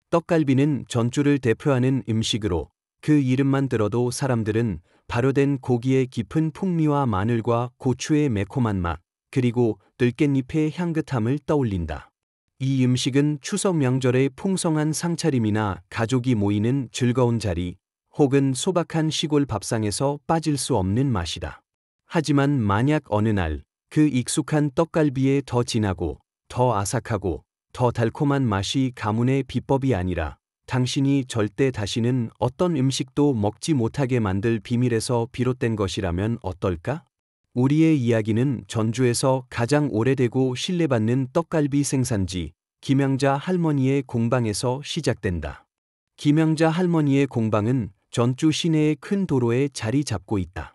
떡갈비는 전주를 대표하는 음식으로 그 이름만 들어도 사람들은 발효된 고기의 깊은 풍미와 마늘과 고추의 매콤한 맛, 그리고 들깻잎의 향긋함을 떠올린다. 이 음식은 추석 명절의 풍성한 상차림이나 가족이 모이는 즐거운 자리, 혹은 소박한 시골 밥상에서 빠질 수 없는 맛이다. 하지만 만약 어느 날 그 익숙한 떡갈비에 더 진하고, 더 아삭하고, 더 달콤한 맛이 가문의 비법이 아니라 당신이 절대 다시는 어떤 음식도 먹지 못하게 만들 비밀에서 비롯된 것이라면 어떨까? 우리의 이야기는 전주에서 가장 오래되고 신뢰받는 떡갈비 생산지 김영자 할머니의 공방에서 시작된다. 김영자 할머니의 공방은 전주 시내의 큰 도로에 자리 잡고 있다.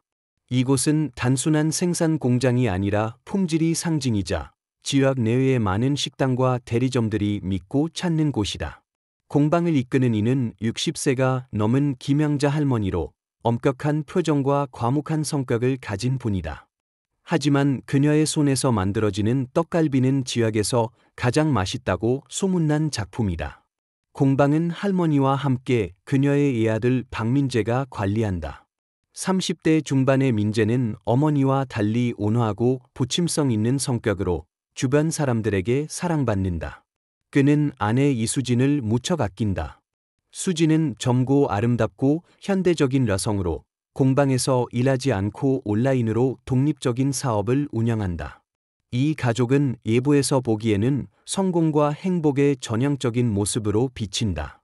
이곳은 단순한 생산 공장이 아니라 품질이 상징이자 지역 내외의 많은 식당과 대리점들이 믿고 찾는 곳이다. 공방을 이끄는 이는 60세가 넘은 김영자 할머니로 엄격한 표정과 과묵한 성격을 가진 분이다. 하지만 그녀의 손에서 만들어지는 떡갈비는 지역에서 가장 맛있다고 소문난 작품이다. 공방은 할머니와 함께 그녀의 외아들 박민재가 관리한다. 30대 중반의 민재는 어머니와 달리 온화하고 부침성 있는 성격으로 주변 사람들에게 사랑받는다. 그는 아내 이수진을 무척 아낀다. 수진은 젊고 아름답고 현대적인 여성으로 공방에서 일하지 않고 온라인으로 독립적인 사업을 운영한다. 이 가족은 예보에서 보기에는 성공과 행복의 전형적인 모습으로 비친다.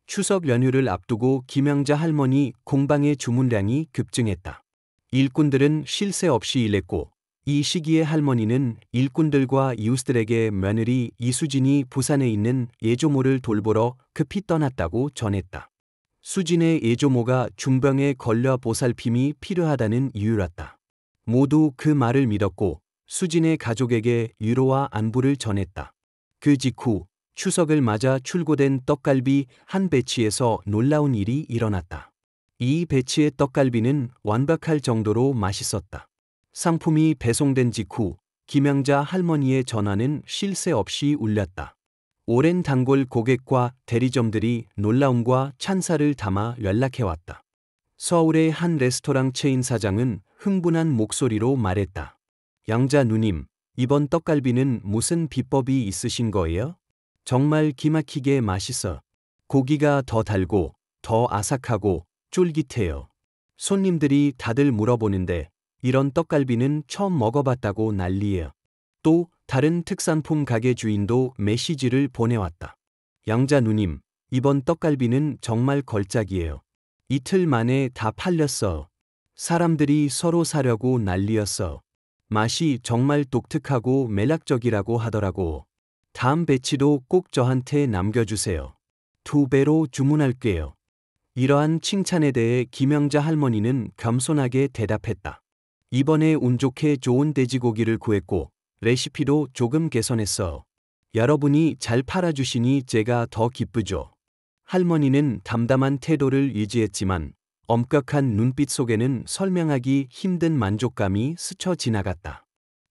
추석 연휴를 앞두고 김영자 할머니 공방의 주문량이 급증했다. 일꾼들은 쉴 새 없이 일했고, 이 시기에 할머니는 일꾼들과 이웃들에게 며느리 이수진이 부산에 있는 예조모를 돌보러 급히 떠났다고 전했다. 수진의 예조모가 중병에 걸려 보살핌이 필요하다는 이유였다. 모두 그 말을 믿었고 수진의 가족에게 위로와 안부를 전했다. 그 직후 추석을 맞아 출고된 떡갈비 한 배치에서 놀라운 일이 일어났다. 이 배치의 떡갈비는 완벽할 정도로 맛있었다. 상품이 배송된 직후 김영자 할머니의 전화는 쉴 새 없이 울렸다. 오랜 단골 고객과 대리점들이 놀라움과 찬사를 담아 연락해왔다. 서울의 한 레스토랑 체인 사장은 흥분한 목소리로 말했다. 영자 누님, 이번 떡갈비는 무슨 비법이 있으신 거예요? 정말 기막히게 맛있어. 고기가 더 달고, 더 아삭하고, 쫄깃해요. 손님들이 다들 물어보는데 이런 떡갈비는 처음 먹어봤다고 난리예요. 또 다른 특산품 가게 주인도 메시지를 보내왔다. 영자 누님, 이번 떡갈비는 정말 걸작이에요. 이틀 만에 다 팔렸어. 사람들이 서로 사려고 난리였어. 맛이 정말 독특하고 매력적이라고 하더라고. 다음 배치도 꼭 저한테 남겨주세요. 2배로 주문할게요. 이러한 칭찬에 대해 김영자 할머니는 겸손하게 대답했다. 이번에 운 좋게 좋은 돼지고기를 구했고 레시피도 조금 개선했어. 여러분이 잘 팔아주시니 제가 더 기쁘죠. 할머니는 담담한 태도를 유지했지만 엄격한 눈빛 속에는 설명하기 힘든 만족감이 스쳐 지나갔다.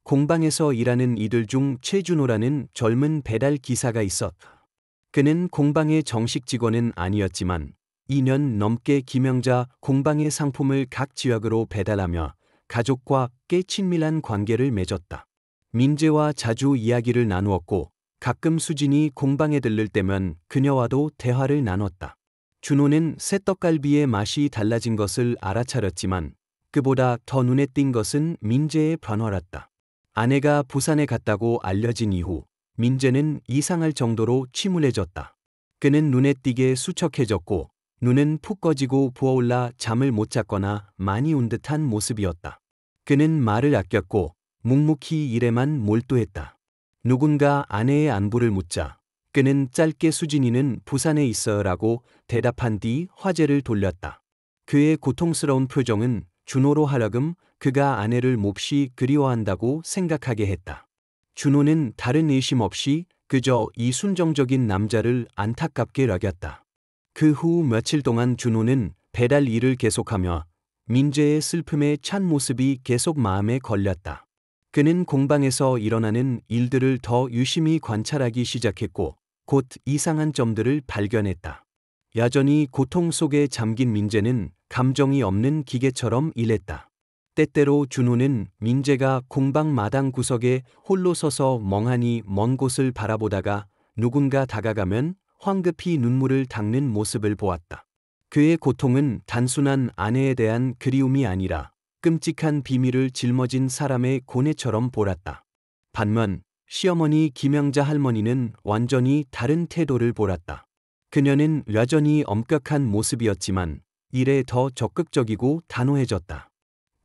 공방에서 일하는 이들 중 최준호라는 젊은 배달 기사가 있었다. 그는 공방의 정식 직원은 아니었지만 2년 넘게 김영자 공방의 상품을 각 지역으로 배달하며 가족과 꽤 친밀한 관계를 맺었다. 민재와 자주 이야기를 나누었고 가끔 수진이 공방에 들를 때면 그녀와도 대화를 나눴다. 준호는 새떡갈비의 맛이 달라진 것을 알아차렸지만 그보다 더 눈에 띈 것은 민재의 변화였다. 아내가 부산에 갔다고 알려진 이후 민재는 이상할 정도로 침울해졌다. 그는 눈에 띄게 수척해졌고 눈은 푹 꺼지고 부어올라 잠을 못 잤거나 많이 운 듯한 모습이었다. 그는 말을 아꼈고 묵묵히 일에만 몰두했다. 누군가 아내의 안부를 묻자 그는 짧게 수진이는 부산에 있어요라고 대답한 뒤 화제를 돌렸다. 그의 고통스러운 표정은 준호로 하여금 그가 아내를 몹시 그리워한다고 생각하게 했다. 준호는 다른 의심 없이 그저 이 순정적인 남자를 안타깝게 여겼다. 그 후 며칠 동안 준호는 배달 일을 계속하며 민재의 슬픔에 찬 모습이 계속 마음에 걸렸다. 그는 공방에서 일어나는 일들을 더 유심히 관찰하기 시작했고 곧 이상한 점들을 발견했다. 여전히 고통 속에 잠긴 민재는 감정이 없는 기계처럼 일했다. 때때로 준호는 민재가 공방 마당 구석에 홀로 서서 멍하니 먼 곳을 바라보다가 누군가 다가가면 황급히 눈물을 닦는 모습을 보았다. 그의 고통은 단순한 아내에 대한 그리움이 아니라 끔찍한 비밀을 짊어진 사람의 고뇌처럼 보았다. 반면 시어머니 김영자 할머니는 완전히 다른 태도를 보았다. 그녀는 여전히 엄격한 모습이었지만 일에 더 적극적이고 단호해졌다.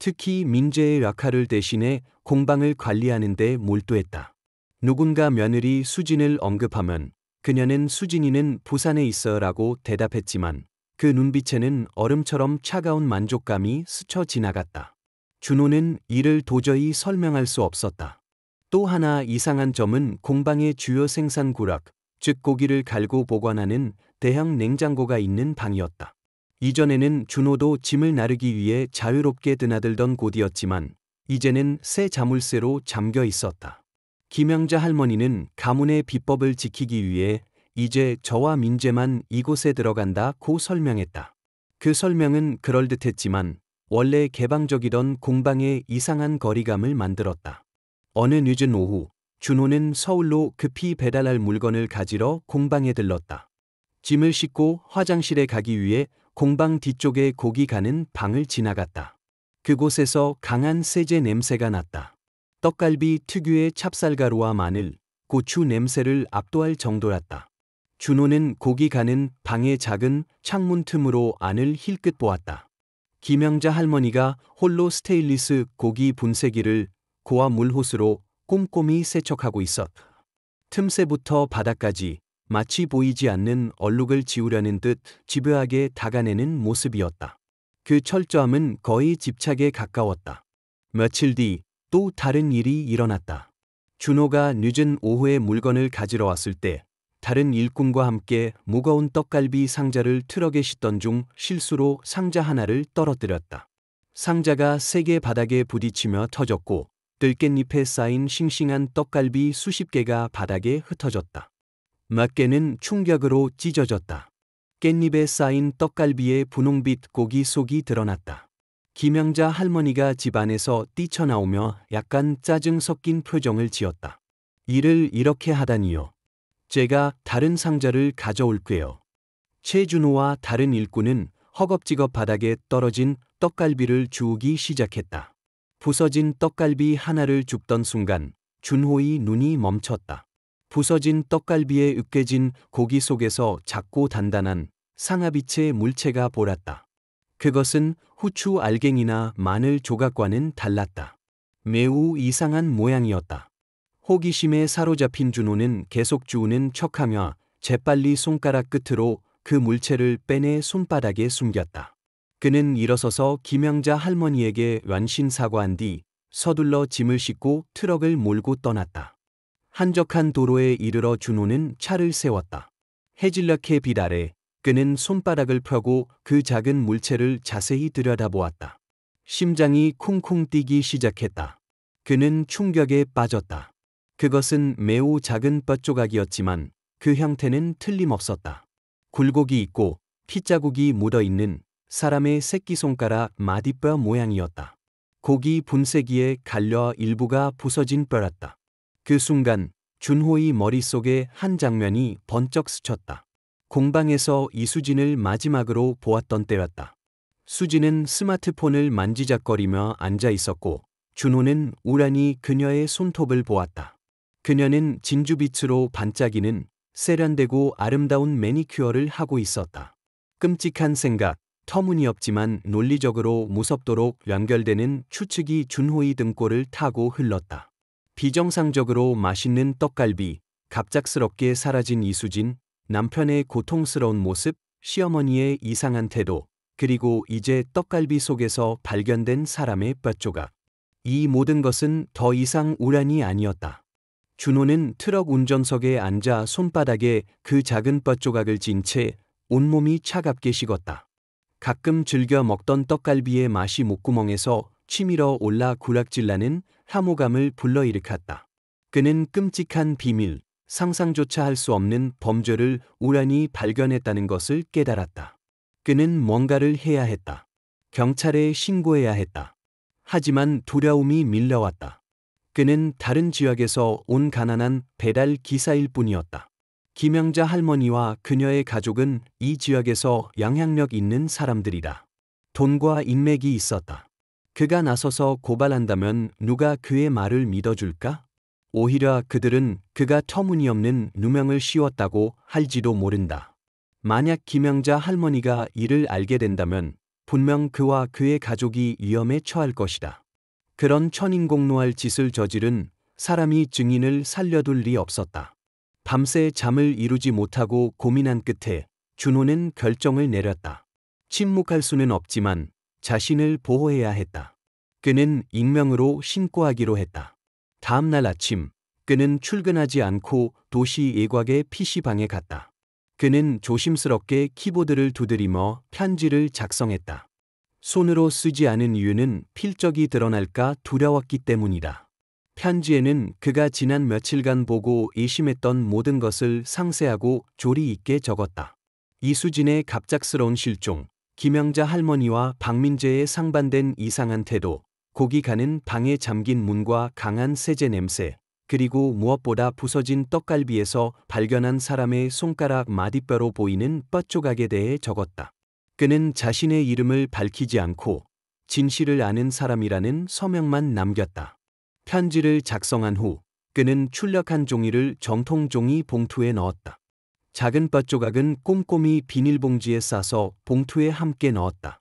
특히 민재의 역할을 대신해 공방을 관리하는 데 몰두했다. 누군가 며느리 수진을 언급하면 그녀는 수진이는 부산에 있어라고 대답했지만 그 눈빛에는 얼음처럼 차가운 만족감이 스쳐 지나갔다. 준호는 이를 도저히 설명할 수 없었다. 또 하나 이상한 점은 공방의 주요 생산 구락, 즉 고기를 갈고 보관하는 대형 냉장고가 있는 방이었다. 이전에는 준호도 짐을 나르기 위해 자유롭게 드나들던 곳이었지만 이제는 새 자물쇠로 잠겨 있었다. 김영자 할머니는 가문의 비법을 지키기 위해 이제 저와 민재만 이곳에 들어간다고 설명했다. 그 설명은 그럴듯했지만 원래 개방적이던 공방에 이상한 거리감을 만들었다. 어느 늦은 오후, 준호는 서울로 급히 배달할 물건을 가지러 공방에 들렀다. 짐을 싣고 화장실에 가기 위해 공방 뒤쪽에 고기 가는 방을 지나갔다. 그곳에서 강한 세제 냄새가 났다. 떡갈비 특유의 찹쌀가루와 마늘, 고추 냄새를 압도할 정도였다. 준호는 고기 가는 방의 작은 창문 틈으로 안을 힐끗 보았다. 김영자 할머니가 홀로 스테인리스 고기 분쇄기를 고압 물호스로 꼼꼼히 세척하고 있었다. 틈새부터 바닥까지 마치 보이지 않는 얼룩을 지우려는 듯 집요하게 닦아내는 모습이었다. 그 철저함은 거의 집착에 가까웠다. 며칠 뒤 또 다른 일이 일어났다. 준호가 늦은 오후에 물건을 가지러 왔을 때 다른 일꾼과 함께 무거운 떡갈비 상자를 트럭에 싣던 중 실수로 상자 하나를 떨어뜨렸다. 상자가 세게 바닥에 부딪히며 터졌고 들깻잎에 쌓인 싱싱한 떡갈비 수십 개가 바닥에 흩어졌다. 몇 개는 충격으로 찢어졌다. 깻잎에 쌓인 떡갈비에 분홍빛 고기 속이 드러났다. 김영자 할머니가 집 안에서 뛰쳐나오며 약간 짜증 섞인 표정을 지었다. 일을 이렇게 하다니요. 제가 다른 상자를 가져올게요. 최준호와 다른 일꾼은 허겁지겁 바닥에 떨어진 떡갈비를 주우기 시작했다. 부서진 떡갈비 하나를 줍던 순간 준호의 눈이 멈췄다. 부서진 떡갈비에 으깨진 고기 속에서 작고 단단한 상아빛의 물체가 보였다. 그것은 후추 알갱이나 마늘 조각과는 달랐다. 매우 이상한 모양이었다. 호기심에 사로잡힌 준호는 계속 주우는 척하며 재빨리 손가락 끝으로 그 물체를 빼내 손바닥에 숨겼다. 그는 일어서서 김영자 할머니에게 완신 사과한 뒤 서둘러 짐을 싣고 트럭을 몰고 떠났다. 한적한 도로에 이르러 준호는 차를 세웠다. 해질녘의 빛 아래 그는 손바닥을 펴고 그 작은 물체를 자세히 들여다보았다. 심장이 쿵쿵 뛰기 시작했다. 그는 충격에 빠졌다. 그것은 매우 작은 뼈조각이었지만 그 형태는 틀림없었다. 굴곡이 있고 피자국이 묻어있는 사람의 새끼손가락 마디뼈 모양이었다. 고기 분쇄기에 갈려 일부가 부서진 뼈였다. 그 순간 준호의 머릿속에 한 장면이 번쩍 스쳤다. 공방에서 이수진을 마지막으로 보았던 때였다. 수진은 스마트폰을 만지작거리며 앉아 있었고 준호는 우란히 그녀의 손톱을 보았다. 그녀는 진주빛으로 반짝이는 세련되고 아름다운 매니큐어를 하고 있었다. 끔찍한 생각, 터무니없지만 논리적으로 무섭도록 연결되는 추측이 준호의 등골을 타고 흘렀다. 비정상적으로 맛있는 떡갈비, 갑작스럽게 사라진 이수진, 남편의 고통스러운 모습, 시어머니의 이상한 태도, 그리고 이제 떡갈비 속에서 발견된 사람의 뼈조각. 이 모든 것은 더 이상 우연이 아니었다. 준호는 트럭 운전석에 앉아 손바닥에 그 작은 뼈조각을 쥔 채 온몸이 차갑게 식었다. 가끔 즐겨 먹던 떡갈비의 맛이 목구멍에서 치밀어 올라 구락질나는 혐오감을 불러일으켰다. 그는 끔찍한 비밀, 상상조차 할 수 없는 범죄를 우연히 발견했다는 것을 깨달았다. 그는 뭔가를 해야 했다. 경찰에 신고해야 했다. 하지만 두려움이 밀려왔다. 그는 다른 지역에서 온 가난한 배달 기사일 뿐이었다. 김영자 할머니와 그녀의 가족은 이 지역에서 영향력 있는 사람들이다. 돈과 인맥이 있었다. 그가 나서서 고발한다면 누가 그의 말을 믿어줄까? 오히려 그들은 그가 터무니없는 누명을 씌웠다고 할지도 모른다. 만약 김영자 할머니가 이를 알게 된다면 분명 그와 그의 가족이 위험에 처할 것이다. 그런 천인공노할 짓을 저지른 사람이 증인을 살려둘 리 없었다. 밤새 잠을 이루지 못하고 고민한 끝에 준호는 결정을 내렸다. 침묵할 수는 없지만 자신을 보호해야 했다. 그는 익명으로 신고하기로 했다. 다음 날 아침, 그는 출근하지 않고 도시 예곽의 PC방에 갔다. 그는 조심스럽게 키보드를 두드리며 편지를 작성했다. 손으로 쓰지 않은 이유는 필적이 드러날까 두려웠기 때문이다. 편지에는 그가 지난 며칠간 보고 의심했던 모든 것을 상세하고 조리 있게 적었다. 이수진의 갑작스러운 실종, 김영자 할머니와 박민재의 상반된 이상한 태도, 고기 가는 방에 잠긴 문과 강한 세제 냄새, 그리고 무엇보다 부서진 떡갈비에서 발견한 사람의 손가락 마디뼈로 보이는 뼈조각에 대해 적었다. 그는 자신의 이름을 밝히지 않고 진실을 아는 사람이라는 서명만 남겼다. 편지를 작성한 후 그는 출력한 종이를 정통 종이 봉투에 넣었다. 작은 뼈조각은 꼼꼼히 비닐봉지에 싸서 봉투에 함께 넣었다.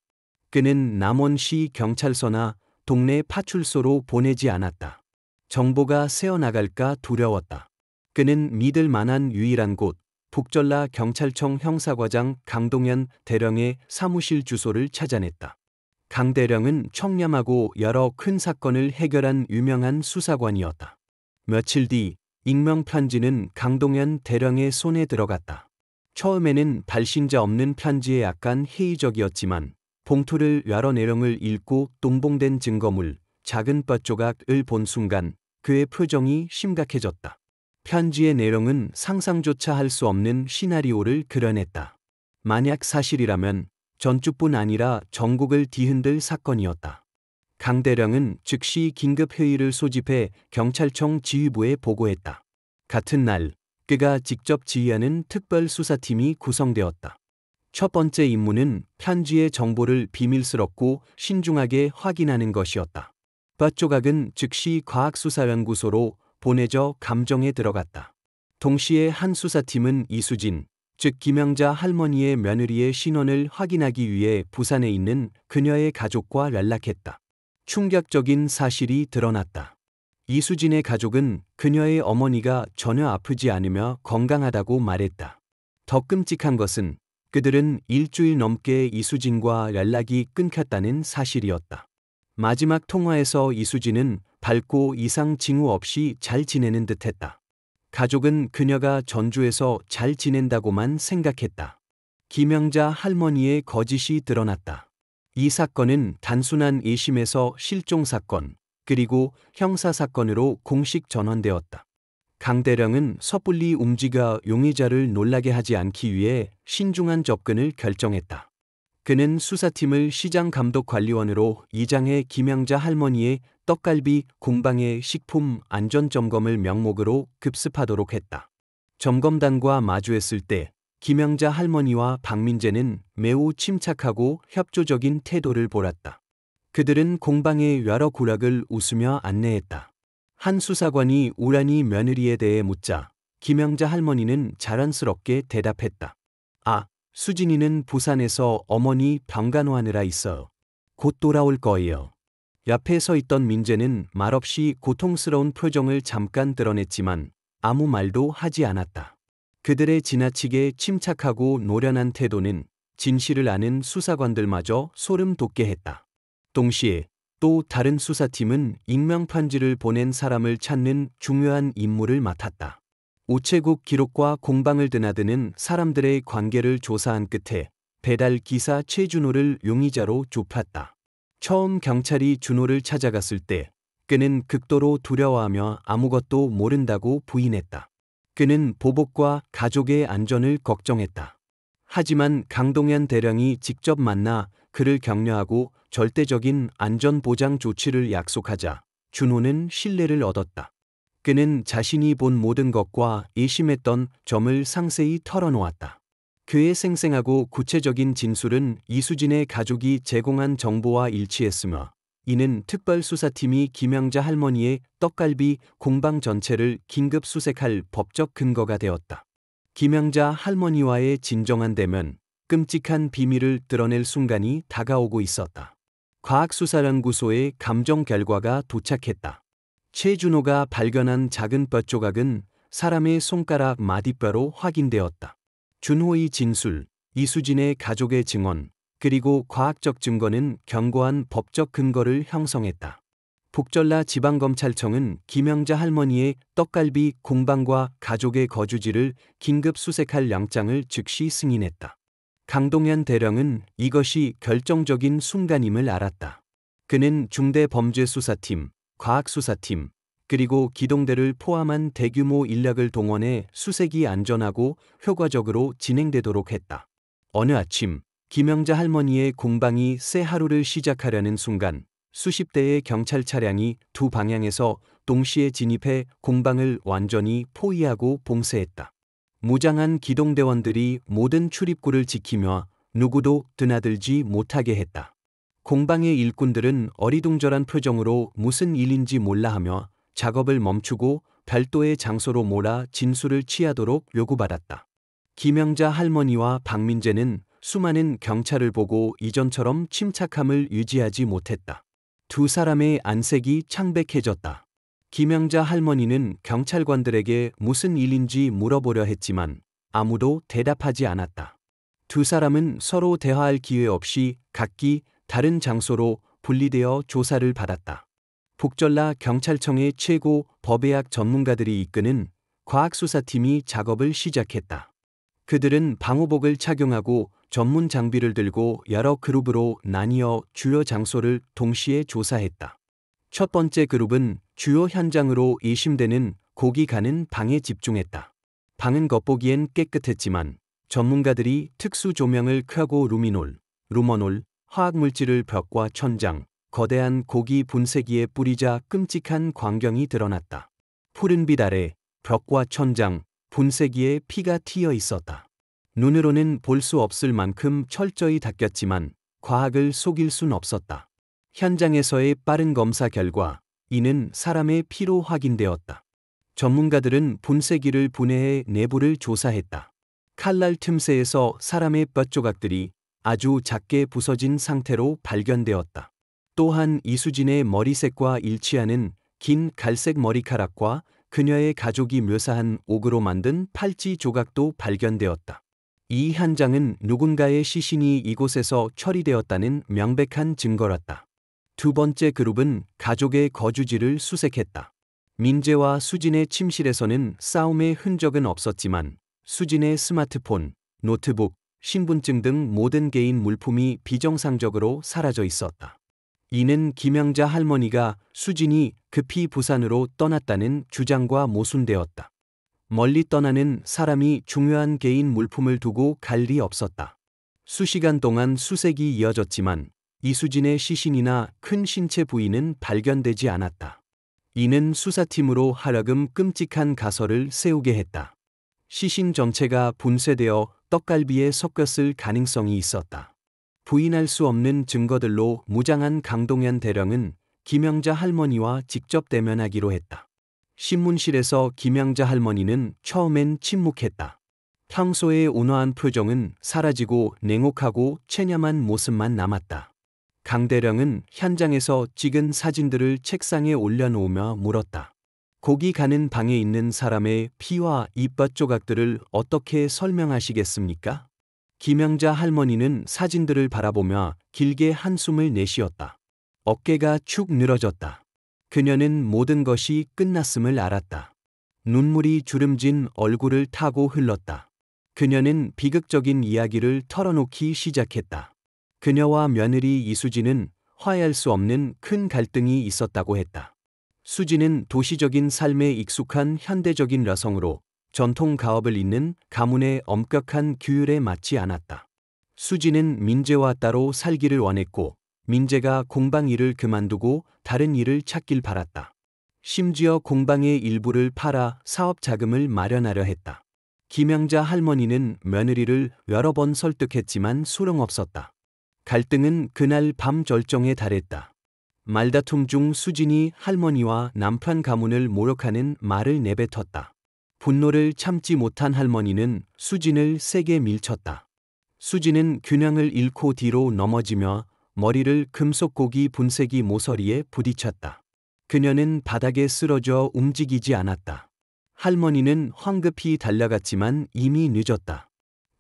그는 남원시 경찰서나 동네 파출소로 보내지 않았다. 정보가 새어나갈까 두려웠다. 그는 믿을 만한 유일한 곳, 북전라 경찰청 형사과장 강동현 대령의 사무실 주소를 찾아냈다. 강 대령은 청렴하고 여러 큰 사건을 해결한 유명한 수사관이었다. 며칠 뒤 익명 편지는 강동현 대령의 손에 들어갔다. 처음에는 발신자 없는 편지에 약간 회의적이었지만 봉투를 열어 내용을 읽고 동봉된 증거물, 작은 뼈조각을 본 순간 그의 표정이 심각해졌다. 편지의 내용은 상상조차 할 수 없는 시나리오를 그려냈다. 만약 사실이라면 전주뿐 아니라 전국을 뒤흔들 사건이었다. 강 대령은 즉시 긴급회의를 소집해 경찰청 지휘부에 보고했다. 같은 날, 그가 직접 지휘하는 특별수사팀이 구성되었다. 첫 번째 임무는 편지의 정보를 비밀스럽고 신중하게 확인하는 것이었다. 뼈조각은 즉시 과학수사연구소로 보내져 감정에 들어갔다. 동시에 한 수사팀은 이수진, 즉 김영자 할머니의 며느리의 신원을 확인하기 위해 부산에 있는 그녀의 가족과 연락했다. 충격적인 사실이 드러났다. 이수진의 가족은 그녀의 어머니가 전혀 아프지 않으며 건강하다고 말했다. 더 끔찍한 것은 그들은 일주일 넘게 이수진과 연락이 끊겼다는 사실이었다. 마지막 통화에서 이수진은 밝고 이상 징후 없이 잘 지내는 듯했다. 가족은 그녀가 전주에서 잘 지낸다고만 생각했다. 김영자 할머니의 거짓이 드러났다. 이 사건은 단순한 의심에서 실종사건, 그리고 형사사건으로 공식 전환되었다. 강 대령은 섣불리 움직여 용의자를 놀라게 하지 않기 위해 신중한 접근을 결정했다. 그는 수사팀을 시장감독관리원으로 이장해 김영자 할머니의 떡갈비 공방의 식품 안전점검을 명목으로 급습하도록 했다. 점검단과 마주했을 때 김영자 할머니와 박민재는 매우 침착하고 협조적인 태도를 보였다. 그들은 공방의 여러 구력을 웃으며 안내했다. 한 수사관이 우연히 며느리에 대해 묻자 김영자 할머니는 자연스럽게 대답했다. 아, 수진이는 부산에서 어머니 병간호하느라 있어요. 곧 돌아올 거예요. 옆에 서 있던 민재는 말없이 고통스러운 표정을 잠깐 드러냈지만 아무 말도 하지 않았다. 그들의 지나치게 침착하고 노련한 태도는 진실을 아는 수사관들마저 소름 돋게 했다. 동시에 또 다른 수사팀은 익명 편지를 보낸 사람을 찾는 중요한 임무를 맡았다. 우체국 기록과 공방을 드나드는 사람들의 관계를 조사한 끝에 배달 기사 최준호를 용의자로 좁혔다. 처음 경찰이 준호를 찾아갔을 때 그는 극도로 두려워하며 아무것도 모른다고 부인했다. 그는 보복과 가족의 안전을 걱정했다. 하지만 강동현 대령이 직접 만나 그를 격려하고 절대적인 안전보장 조치를 약속하자 준호는 신뢰를 얻었다. 그는 자신이 본 모든 것과 의심했던 점을 상세히 털어놓았다. 그의 생생하고 구체적인 진술은 이수진의 가족이 제공한 정보와 일치했으며 이는 특별수사팀이 김영자 할머니의 떡갈비 공방 전체를 긴급 수색할 법적 근거가 되었다. 김영자 할머니와의 진정한 대면, 끔찍한 비밀을 드러낼 순간이 다가오고 있었다. 과학수사연구소의 감정 결과가 도착했다. 최준호가 발견한 작은 뼈 조각은 사람의 손가락 마디뼈로 확인되었다. 준호의 진술, 이수진의 가족의 증언, 그리고 과학적 증거는 견고한 법적 근거를 형성했다. 북전라 지방검찰청은 김영자 할머니의 떡갈비 공방과 가족의 거주지를 긴급 수색할 영장을 즉시 승인했다. 강동현 대령은 이것이 결정적인 순간임을 알았다. 그는 중대범죄수사팀, 과학수사팀, 그리고 기동대를 포함한 대규모 인력을 동원해 수색이 안전하고 효과적으로 진행되도록 했다. 어느 아침, 김영자 할머니의 공방이 새 하루를 시작하려는 순간, 수십 대의 경찰 차량이 두 방향에서 동시에 진입해 공방을 완전히 포위하고 봉쇄했다. 무장한 기동대원들이 모든 출입구를 지키며 누구도 드나들지 못하게 했다. 공방의 일꾼들은 어리둥절한 표정으로 무슨 일인지 몰라하며 작업을 멈추고 별도의 장소로 몰아 진술을 취하도록 요구받았다. 김영자 할머니와 박민재는 수많은 경찰을 보고 이전처럼 침착함을 유지하지 못했다. 두 사람의 안색이 창백해졌다. 김영자 할머니는 경찰관들에게 무슨 일인지 물어보려 했지만 아무도 대답하지 않았다. 두 사람은 서로 대화할 기회 없이 각기 다른 장소로 분리되어 조사를 받았다. 북전라 경찰청의 최고 법의학 전문가들이 이끄는 과학수사팀이 작업을 시작했다. 그들은 방호복을 착용하고 전문 장비를 들고 여러 그룹으로 나뉘어 주요 장소를 동시에 조사했다. 첫 번째 그룹은 주요 현장으로 의심되는 고기 가는 방에 집중했다. 방은 겉보기엔 깨끗했지만 전문가들이 특수 조명을 켜고 루미놀, 루머놀, 화학물질을 벽과 천장, 거대한 고기 분쇄기에 뿌리자 끔찍한 광경이 드러났다. 푸른 빛 아래 벽과 천장, 분쇄기에 피가 튀어 있었다. 눈으로는 볼 수 없을 만큼 철저히 닦였지만 과학을 속일 순 없었다. 현장에서의 빠른 검사 결과 이는 사람의 피로 확인되었다. 전문가들은 분쇄기를 분해해 내부를 조사했다. 칼날 틈새에서 사람의 뼈조각들이 아주 작게 부서진 상태로 발견되었다. 또한 이수진의 머리색과 일치하는 긴 갈색 머리카락과 그녀의 가족이 묘사한 옥으로 만든 팔찌 조각도 발견되었다. 이 현장은 누군가의 시신이 이곳에서 처리되었다는 명백한 증거였다. 두 번째 그룹은 가족의 거주지를 수색했다. 민재와 수진의 침실에서는 싸움의 흔적은 없었지만 수진의 스마트폰, 노트북, 신분증 등 모든 개인 물품이 비정상적으로 사라져 있었다. 이는 김영자 할머니가 수진이 급히 부산으로 떠났다는 주장과 모순되었다. 멀리 떠나는 사람이 중요한 개인 물품을 두고 갈 리 없었다. 수시간 동안 수색이 이어졌지만 이수진의 시신이나 큰 신체 부위는 발견되지 않았다. 이는 수사팀으로 하여금 끔찍한 가설을 세우게 했다. 시신 전체가 분쇄되어 떡갈비에 섞였을 가능성이 있었다. 부인할 수 없는 증거들로 무장한 강동현 대령은 김영자 할머니와 직접 대면하기로 했다. 신문실에서 김영자 할머니는 처음엔 침묵했다. 평소의 온화한 표정은 사라지고 냉혹하고 체념한 모습만 남았다. 강 대령은 현장에서 찍은 사진들을 책상에 올려놓으며 물었다. 고기 가는 방에 있는 사람의 피와 이빨 조각들을 어떻게 설명하시겠습니까? 김영자 할머니는 사진들을 바라보며 길게 한숨을 내쉬었다. 어깨가 축 늘어졌다. 그녀는 모든 것이 끝났음을 알았다. 눈물이 주름진 얼굴을 타고 흘렀다. 그녀는 비극적인 이야기를 털어놓기 시작했다. 그녀와 며느리 이수진은 화해할 수 없는 큰 갈등이 있었다고 했다. 수진은 도시적인 삶에 익숙한 현대적인 여성으로 전통 가업을 잇는 가문의 엄격한 규율에 맞지 않았다. 수지는 민재와 따로 살기를 원했고 민재가 공방 일을 그만두고 다른 일을 찾길 바랐다. 심지어 공방의 일부를 팔아 사업 자금을 마련하려 했다. 김영자 할머니는 며느리를 여러 번 설득했지만 소용없었다. 갈등은 그날 밤 절정에 달했다. 말다툼 중 수진이 할머니와 남편 가문을 모욕하는 말을 내뱉었다. 분노를 참지 못한 할머니는 수진을 세게 밀쳤다. 수진은 균형을 잃고 뒤로 넘어지며 머리를 금속고기 분쇄기 모서리에 부딪혔다. 그녀는 바닥에 쓰러져 움직이지 않았다. 할머니는 황급히 달려갔지만 이미 늦었다.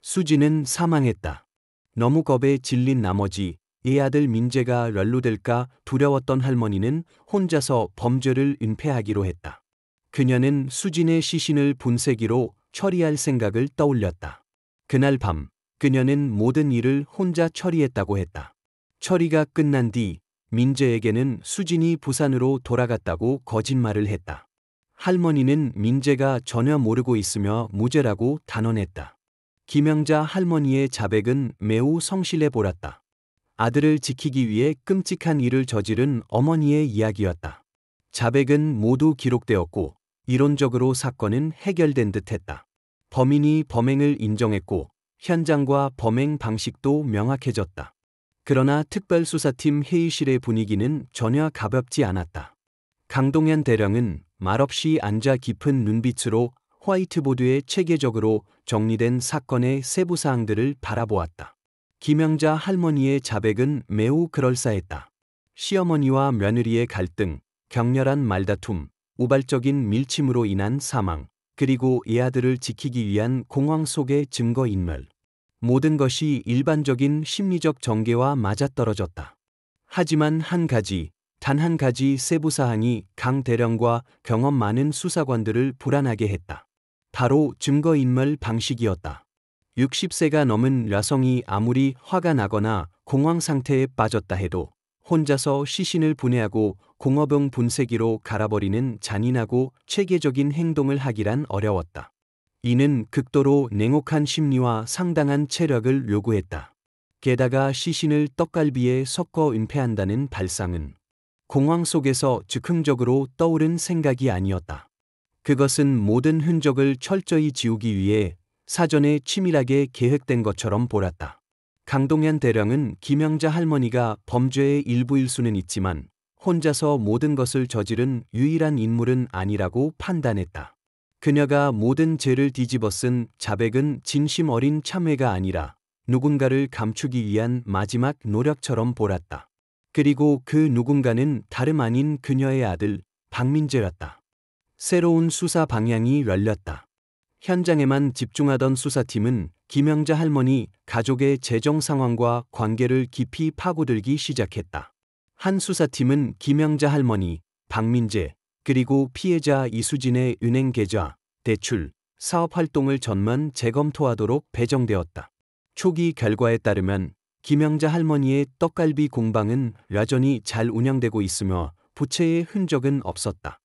수진은 사망했다. 너무 겁에 질린 나머지 애아들 민재가 연루될까 두려웠던 할머니는 혼자서 범죄를 은폐하기로 했다. 그녀는 수진의 시신을 분쇄기로 처리할 생각을 떠올렸다. 그날 밤 그녀는 모든 일을 혼자 처리했다고 했다. 처리가 끝난 뒤 민재에게는 수진이 부산으로 돌아갔다고 거짓말을 했다. 할머니는 민재가 전혀 모르고 있으며 무죄라고 단언했다. 김영자 할머니의 자백은 매우 성실해 보였다. 아들을 지키기 위해 끔찍한 일을 저지른 어머니의 이야기였다. 자백은 모두 기록되었고 이론적으로 사건은 해결된 듯했다. 범인이 범행을 인정했고 현장과 범행 방식도 명확해졌다. 그러나 특별수사팀 회의실의 분위기는 전혀 가볍지 않았다. 강동현 대령은 말없이 앉아 깊은 눈빛으로 화이트보드에 체계적으로 정리된 사건의 세부 사항들을 바라보았다. 김영자 할머니의 자백은 매우 그럴싸했다. 시어머니와 며느리의 갈등, 격렬한 말다툼, 우발적인 밀침으로 인한 사망, 그리고 애아들을 지키기 위한 공황 속의 증거인멸. 모든 것이 일반적인 심리적 전개와 맞아떨어졌다. 하지만 단 한 가지 세부사항이 강 대령과 경험 많은 수사관들을 불안하게 했다. 바로 증거인멸 방식이었다. 60세가 넘은 여성이 아무리 화가 나거나 공황 상태에 빠졌다 해도 혼자서 시신을 분해하고 공업용 분쇄기로 갈아버리는 잔인하고 체계적인 행동을 하기란 어려웠다. 이는 극도로 냉혹한 심리와 상당한 체력을 요구했다. 게다가 시신을 떡갈비에 섞어 은폐한다는 발상은 공황 속에서 즉흥적으로 떠오른 생각이 아니었다. 그것은 모든 흔적을 철저히 지우기 위해 사전에 치밀하게 계획된 것처럼 보였다. 강동현 대령은 김영자 할머니가 범죄의 일부일 수는 있지만 혼자서 모든 것을 저지른 유일한 인물은 아니라고 판단했다. 그녀가 모든 죄를 뒤집어 쓴 자백은 진심 어린 참회가 아니라 누군가를 감추기 위한 마지막 노력처럼 보였다. 그리고 그 누군가는 다름 아닌 그녀의 아들 박민재였다. 새로운 수사 방향이 열렸다. 현장에만 집중하던 수사팀은 김영자 할머니 가족의 재정 상황과 관계를 깊이 파고들기 시작했다. 한 수사팀은 김영자 할머니, 박민재, 그리고 피해자 이수진의 은행 계좌, 대출, 사업 활동을 전면 재검토하도록 배정되었다. 초기 결과에 따르면 김영자 할머니의 떡갈비 공방은 여전히 잘 운영되고 있으며 부채의 흔적은 없었다.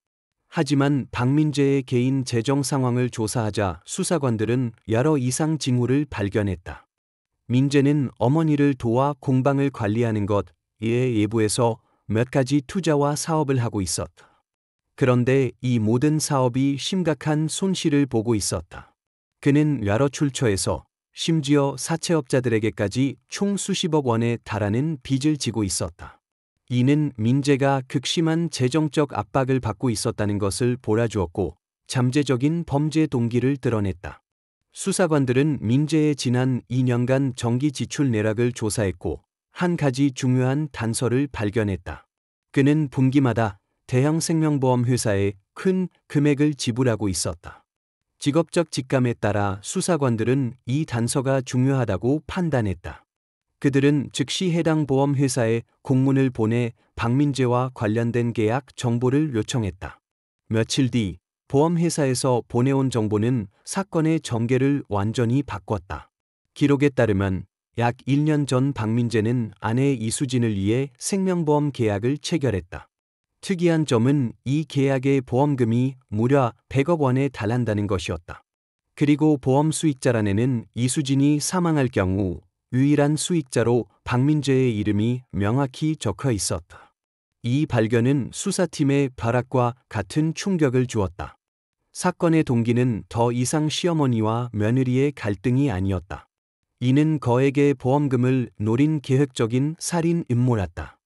하지만 박민재의 개인 재정 상황을 조사하자 수사관들은 여러 이상 징후를 발견했다. 민재는 어머니를 도와 공방을 관리하는 것 외에부에서 몇 가지 투자와 사업을 하고 있었다. 그런데 이 모든 사업이 심각한 손실을 보고 있었다. 그는 여러 출처에서 심지어 사채업자들에게까지 총 수십억 원에 달하는 빚을 지고 있었다. 이는 민재가 극심한 재정적 압박을 받고 있었다는 것을 보여주었고 잠재적인 범죄 동기를 드러냈다. 수사관들은 민재의 지난 2년간 정기 지출 내역을 조사했고 한 가지 중요한 단서를 발견했다. 그는 분기마다 대형 생명보험 회사에 큰 금액을 지불하고 있었다. 직업적 직감에 따라 수사관들은 이 단서가 중요하다고 판단했다. 그들은 즉시 해당 보험회사에 공문을 보내 박민재와 관련된 계약 정보를 요청했다. 며칠 뒤 보험회사에서 보내온 정보는 사건의 전개를 완전히 바꿨다. 기록에 따르면 약 1년 전 박민재는 아내 이수진을 위해 생명보험 계약을 체결했다. 특이한 점은 이 계약의 보험금이 무려 100억 원에 달한다는 것이었다. 그리고 보험 수익자란에는 이수진이 사망할 경우 유일한 수익자로 박민재의 이름이 명확히 적혀 있었다. 이 발견은 수사팀의 발악과 같은 충격을 주었다. 사건의 동기는 더 이상 시어머니와 며느리의 갈등이 아니었다. 이는 거액의 보험금을 노린 계획적인 살인 음모였다.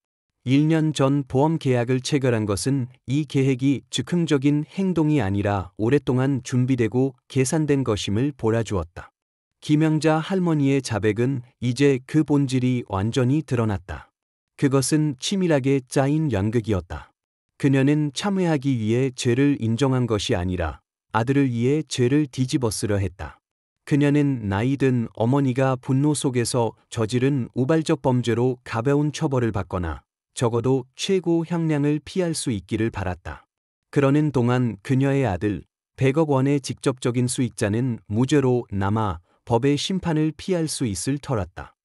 1년 전 보험 계약을 체결한 것은 이 계획이 즉흥적인 행동이 아니라 오랫동안 준비되고 계산된 것임을 보여주었다. 김영자 할머니의 자백은 이제 그 본질이 완전히 드러났다. 그것은 치밀하게 짜인 연극이었다. 그녀는 참회하기 위해 죄를 인정한 것이 아니라 아들을 위해 죄를 뒤집어쓰려 했다. 그녀는 나이든 어머니가 분노 속에서 저지른 우발적 범죄로 가벼운 처벌을 받거나 적어도 최고 형량을 피할 수 있기를 바랐다. 그러는 동안 그녀의 아들 100억 원의 직접적인 수익자는 무죄로 남아 법의 심판을 피할 수 있을 터였다.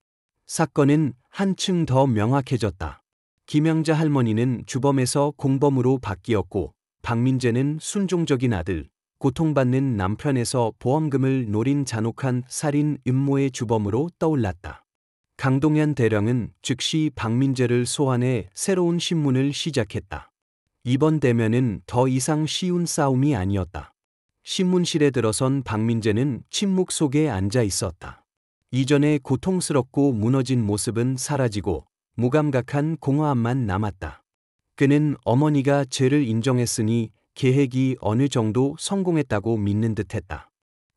사건은 한층 더 명확해졌다. 김영자 할머니는 주범에서 공범으로 바뀌었고 박민재는 순종적인 아들, 고통받는 남편에서 보험금을 노린 잔혹한 살인 음모의 주범으로 떠올랐다. 강동현 대령은 즉시 박민재를 소환해 새로운 신문을 시작했다. 이번 대면은 더 이상 쉬운 싸움이 아니었다. 신문실에 들어선 박민재는 침묵 속에 앉아 있었다. 이전의 고통스럽고 무너진 모습은 사라지고 무감각한 공허함만 남았다. 그는 어머니가 죄를 인정했으니 계획이 어느 정도 성공했다고 믿는 듯했다.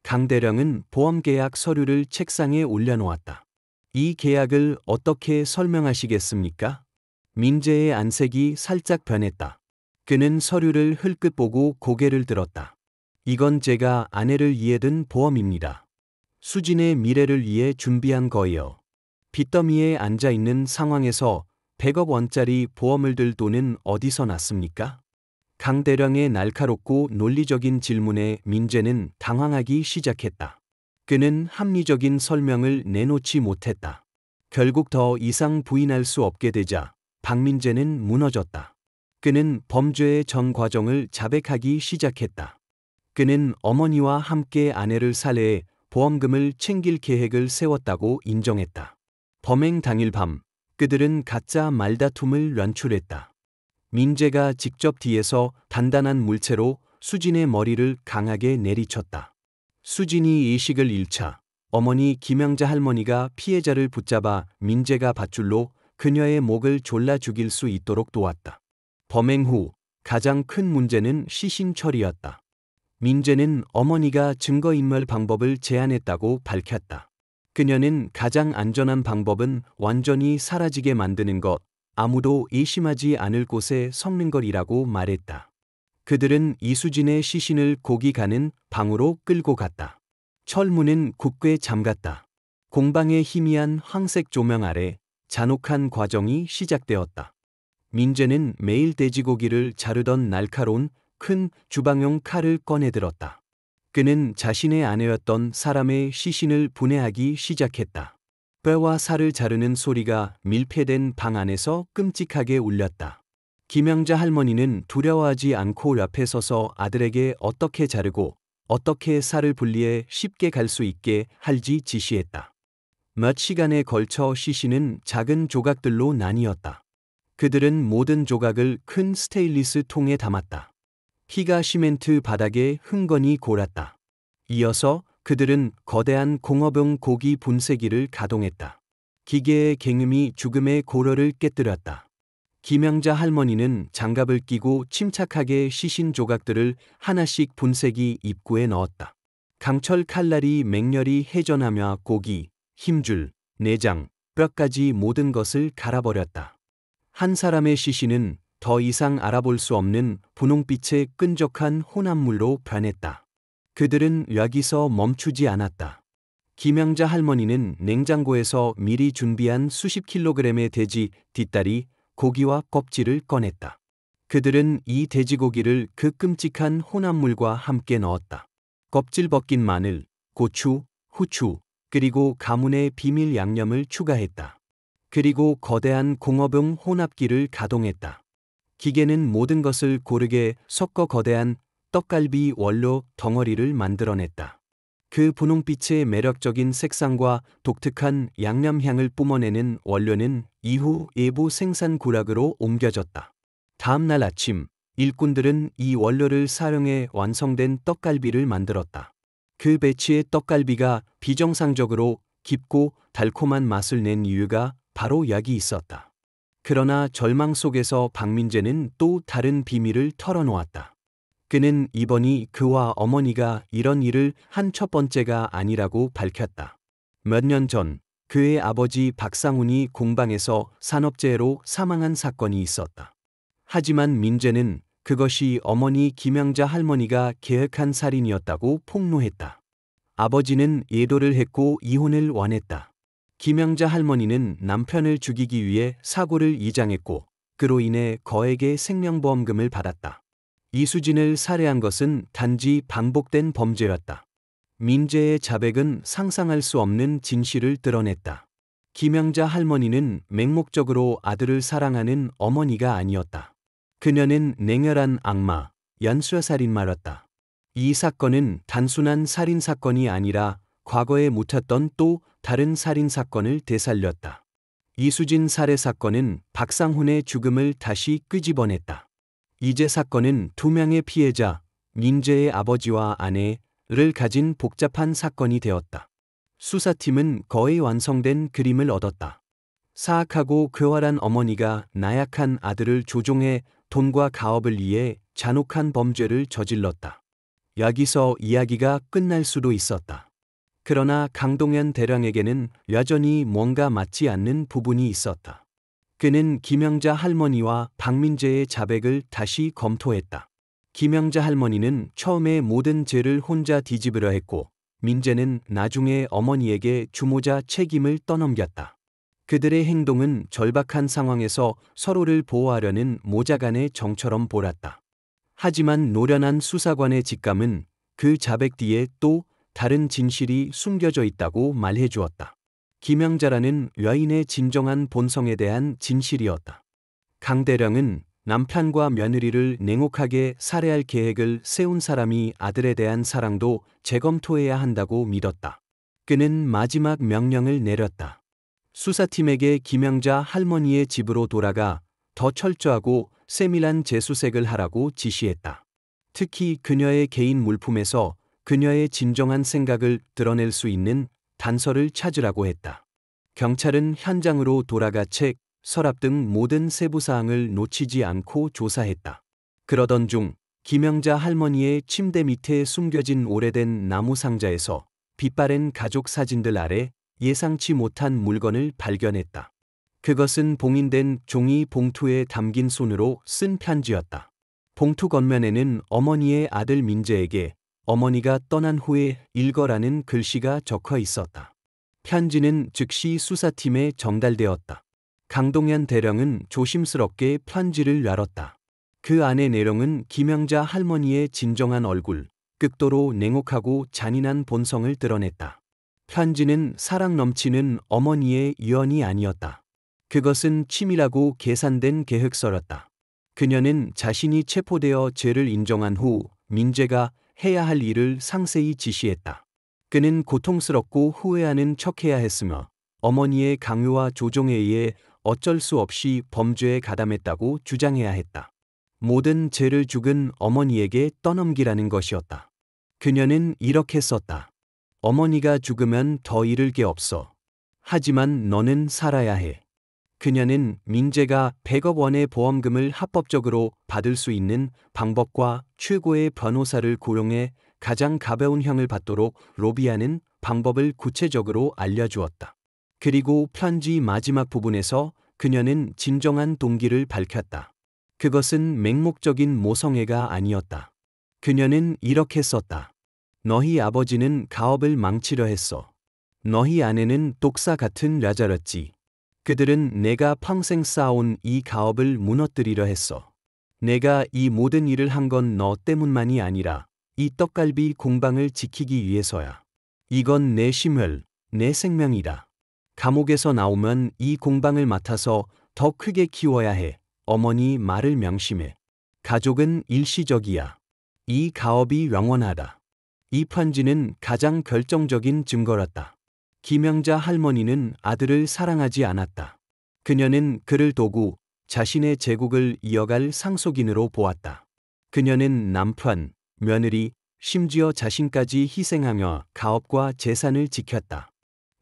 강 대령은 보험계약 서류를 책상에 올려놓았다. 이 계약을 어떻게 설명하시겠습니까? 민재의 안색이 살짝 변했다. 그는 서류를 흘끗 보고 고개를 들었다. 이건 제가 아내를 위해 든 보험입니다. 수진의 미래를 위해 준비한 거예요. 빚더미에 앉아있는 상황에서 100억 원짜리 보험을 들 돈은 어디서 났습니까? 강 대령의 날카롭고 논리적인 질문에 민재는 당황하기 시작했다. 그는 합리적인 설명을 내놓지 못했다. 결국 더 이상 부인할 수 없게 되자 박민재는 무너졌다. 그는 범죄의 전 과정을 자백하기 시작했다. 그는 어머니와 함께 아내를 살해해 보험금을 챙길 계획을 세웠다고 인정했다. 범행 당일 밤 그들은 가짜 말다툼을 연출했다. 민재가 직접 뒤에서 단단한 물체로 수진의 머리를 강하게 내리쳤다. 수진이 의식을 잃자 어머니 김영자 할머니가 피해자를 붙잡아 민재가 밧줄로 그녀의 목을 졸라 죽일 수 있도록 도왔다. 범행 후 가장 큰 문제는 시신 처리였다. 민재는 어머니가 증거인멸 방법을 제안했다고 밝혔다. 그녀는 가장 안전한 방법은 완전히 사라지게 만드는 것, 아무도 의심하지 않을 곳에 섞는 것이라고 말했다. 그들은 이수진의 시신을 고기 가는 방으로 끌고 갔다. 철문은 굳게 잠갔다. 공방의 희미한 황색 조명 아래 잔혹한 과정이 시작되었다. 민재는 매일 돼지고기를 자르던 날카로운 큰 주방용 칼을 꺼내들었다. 그는 자신의 아내였던 사람의 시신을 분해하기 시작했다. 뼈와 살을 자르는 소리가 밀폐된 방 안에서 끔찍하게 울렸다. 김영자 할머니는 두려워하지 않고 옆에 서서 아들에게 어떻게 자르고 어떻게 살을 분리해 쉽게 갈 수 있게 할지 지시했다. 몇 시간에 걸쳐 시신은 작은 조각들로 나뉘었다. 그들은 모든 조각을 큰 스테인리스 통에 담았다. 피가 시멘트 바닥에 흥건히 골았다. 이어서 그들은 거대한 공업용 고기 분쇄기를 가동했다. 기계의 갱음이 죽음의 고려를 깨뜨렸다. 김영자 할머니는 장갑을 끼고 침착하게 시신 조각들을 하나씩 분쇄기 입구에 넣었다. 강철 칼날이 맹렬히 회전하며 고기, 힘줄, 내장, 뼈까지 모든 것을 갈아버렸다. 한 사람의 시신은 더 이상 알아볼 수 없는 분홍빛의 끈적한 혼합물로 변했다. 그들은 여기서 멈추지 않았다. 김영자 할머니는 냉장고에서 미리 준비한 수십 킬로그램의 돼지 뒷다리, 고기와 껍질을 꺼냈다. 그들은 이 돼지고기를 그 끔찍한 혼합물과 함께 넣었다. 껍질 벗긴 마늘, 고추, 후추, 그리고 가문의 비밀 양념을 추가했다. 그리고 거대한 공업용 혼합기를 가동했다. 기계는 모든 것을 고르게 섞어 거대한 떡갈비 원로 덩어리를 만들어냈다. 그 분홍빛의 매력적인 색상과 독특한 양념향을 뿜어내는 원료는 이후 예부 생산 구락으로 옮겨졌다. 다음 날 아침, 일꾼들은 이 원료를 사용해 완성된 떡갈비를 만들었다. 그 배치의 떡갈비가 비정상적으로 깊고 달콤한 맛을 낸 이유가 바로 여기 있었다. 그러나 절망 속에서 박민재는 또 다른 비밀을 털어놓았다. 그는 이번이 그와 어머니가 이런 일을 한 첫 번째가 아니라고 밝혔다. 몇 년 전 그의 아버지 박상훈이 공방에서 산업재해로 사망한 사건이 있었다. 하지만 민재는 그것이 어머니 김영자 할머니가 계획한 살인이었다고 폭로했다. 아버지는 예도를 했고 이혼을 원했다. 김영자 할머니는 남편을 죽이기 위해 사고를 이장했고 그로 인해 거액의 생명보험금을 받았다. 이수진을 살해한 것은 단지 반복된 범죄였다. 민재의 자백은 상상할 수 없는 진실을 드러냈다. 김영자 할머니는 맹목적으로 아들을 사랑하는 어머니가 아니었다. 그녀는 냉혈한 악마, 연쇄살인마였다. 이 사건은 단순한 살인사건이 아니라 과거에 묻혔던 또 다른 살인사건을 되살렸다. 이수진 살해 사건은 박상훈의 죽음을 다시 끄집어냈다. 이제 사건은 두 명의 피해자, 민재의 아버지와 아내를 가진 복잡한 사건이 되었다. 수사팀은 거의 완성된 그림을 얻었다. 사악하고 괴활한 어머니가 나약한 아들을 조종해 돈과 가업을 위해 잔혹한 범죄를 저질렀다. 여기서 이야기가 끝날 수도 있었다. 그러나 강동현 대령에게는 여전히 뭔가 맞지 않는 부분이 있었다. 그는 김영자 할머니와 박민재의 자백을 다시 검토했다. 김영자 할머니는 처음에 모든 죄를 혼자 뒤집으려 했고, 민재는 나중에 어머니에게 주모자 책임을 떠넘겼다. 그들의 행동은 절박한 상황에서 서로를 보호하려는 모자간의 정처럼 보였다. 하지만 노련한 수사관의 직감은 그 자백 뒤에 또 다른 진실이 숨겨져 있다고 말해 주었다. 김영자라는 여인의 진정한 본성에 대한 진실이었다. 강 대령은 남편과 며느리를 냉혹하게 살해할 계획을 세운 사람이 아들에 대한 사랑도 재검토해야 한다고 믿었다. 그는 마지막 명령을 내렸다. 수사팀에게 김영자 할머니의 집으로 돌아가 더 철저하고 세밀한 재수색을 하라고 지시했다. 특히 그녀의 개인 물품에서 그녀의 진정한 생각을 드러낼 수 있는 단서를 찾으라고 했다. 경찰은 현장으로 돌아가 책, 서랍 등 모든 세부사항을 놓치지 않고 조사했다. 그러던 중 김영자 할머니의 침대 밑에 숨겨진 오래된 나무 상자에서 빛바랜 가족 사진들 아래 예상치 못한 물건을 발견했다. 그것은 봉인된 종이 봉투에 담긴 손으로 쓴 편지였다. 봉투 겉면에는 어머니의 아들 민재에게 어머니가 떠난 후에 읽어라는 글씨가 적혀 있었다. 편지는 즉시 수사팀에 전달되었다. 강동현 대령은 조심스럽게 편지를 열었다. 그 안의 내용은 김영자 할머니의 진정한 얼굴, 극도로 냉혹하고 잔인한 본성을 드러냈다. 편지는 사랑 넘치는 어머니의 유언이 아니었다. 그것은 치밀하고 계산된 계획서였다. 그녀는 자신이 체포되어 죄를 인정한 후 민재가 해야 할 일을 상세히 지시했다. 그는 고통스럽고 후회하는 척해야 했으며 어머니의 강요와 조종에 의해 어쩔 수 없이 범죄에 가담했다고 주장해야 했다. 모든 죄를 죽은 어머니에게 떠넘기라는 것이었다. 그녀는 이렇게 썼다. 어머니가 죽으면 더 잃을 게 없어. 하지만 너는 살아야 해. 그녀는 민재가 100억 원의 보험금을 합법적으로 받을 수 있는 방법과 최고의 변호사를 고용해 가장 가벼운 형을 받도록 로비하는 방법을 구체적으로 알려주었다. 그리고 편지 마지막 부분에서 그녀는 진정한 동기를 밝혔다. 그것은 맹목적인 모성애가 아니었다. 그녀는 이렇게 썼다. 너희 아버지는 가업을 망치려 했어. 너희 아내는 독사 같은 여자였지. 그들은 내가 평생 쌓아온 이 가업을 무너뜨리려 했어. 내가 이 모든 일을 한 건 너 때문만이 아니라 이 떡갈비 공방을 지키기 위해서야. 이건 내 심혈, 내 생명이다. 감옥에서 나오면 이 공방을 맡아서 더 크게 키워야 해. 어머니 말을 명심해. 가족은 일시적이야. 이 가업이 영원하다. 이 편지는 가장 결정적인 증거였다. 김영자 할머니는 아들을 사랑하지 않았다. 그녀는 그를 도구, 자신의 제국을 이어갈 상속인으로 보았다. 그녀는 남편, 며느리, 심지어 자신까지 희생하며 가업과 재산을 지켰다.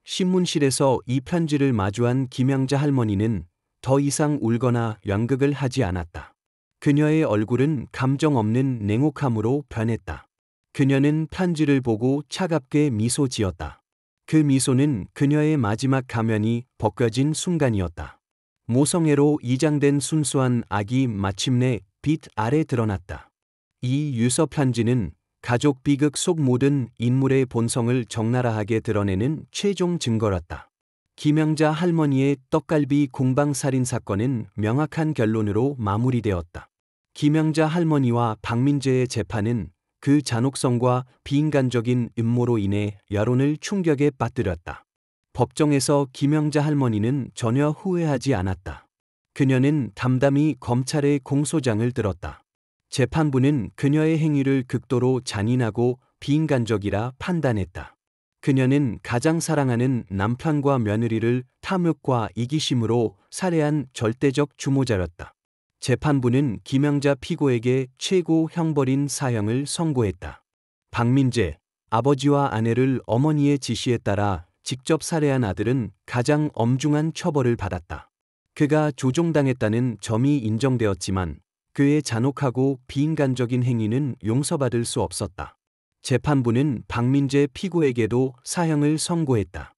신문실에서 이 편지를 마주한 김영자 할머니는 더 이상 울거나 연극을 하지 않았다. 그녀의 얼굴은 감정 없는 냉혹함으로 변했다. 그녀는 편지를 보고 차갑게 미소 지었다. 그 미소는 그녀의 마지막 가면이 벗겨진 순간이었다. 모성애로 이장된 순수한 악이 마침내 빛 아래 드러났다. 이 유서 편지는 가족 비극 속 모든 인물의 본성을 적나라하게 드러내는 최종 증거였다. 김영자 할머니의 떡갈비 공방 살인 사건은 명확한 결론으로 마무리되었다. 김영자 할머니와 박민재의 재판은 그 잔혹성과 비인간적인 음모로 인해 여론을 충격에 빠뜨렸다. 법정에서 김영자 할머니는 전혀 후회하지 않았다. 그녀는 담담히 검찰의 공소장을 들었다. 재판부는 그녀의 행위를 극도로 잔인하고 비인간적이라 판단했다. 그녀는 가장 사랑하는 남편과 며느리를 탐욕과 이기심으로 살해한 절대적 주모자였다. 재판부는 김영자 피고에게 최고 형벌인 사형을 선고했다. 박민재, 아버지와 아내를 어머니의 지시에 따라 직접 살해한 아들은 가장 엄중한 처벌을 받았다. 그가 조종당했다는 점이 인정되었지만 그의 잔혹하고 비인간적인 행위는 용서받을 수 없었다. 재판부는 박민재 피고에게도 사형을 선고했다.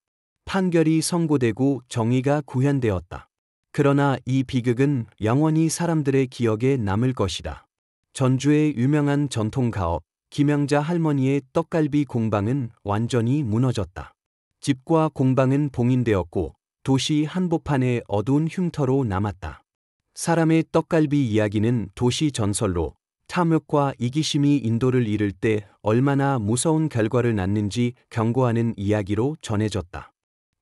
판결이 선고되고 정의가 구현되었다. 그러나 이 비극은 영원히 사람들의 기억에 남을 것이다. 전주의 유명한 전통가업, 김영자 할머니의 떡갈비 공방은 완전히 무너졌다. 집과 공방은 봉인되었고 도시 한복판의 어두운 흉터로 남았다. 사람의 떡갈비 이야기는 도시 전설로 탐욕과 이기심이 인도를 잃을 때 얼마나 무서운 결과를 낳는지 경고하는 이야기로 전해졌다.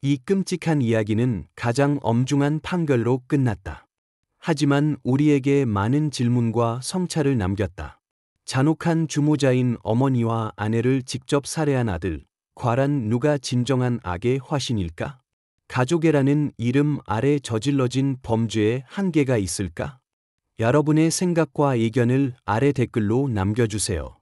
이 끔찍한 이야기는 가장 엄중한 판결로 끝났다. 하지만 우리에게 많은 질문과 성찰을 남겼다. 잔혹한 주모자인 어머니와 아내를 직접 살해한 아들, 과연 누가 진정한 악의 화신일까? 가족애라는 이름 아래 저질러진 범죄에 한계가 있을까? 여러분의 생각과 의견을 아래 댓글로 남겨주세요.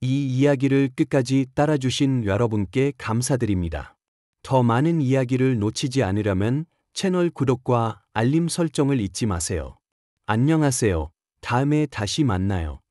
이 이야기를 끝까지 따라주신 여러분께 감사드립니다. 더 많은 이야기를 놓치지 않으려면 채널 구독과 알림 설정을 잊지 마세요. 안녕하세요. 다음에 다시 만나요.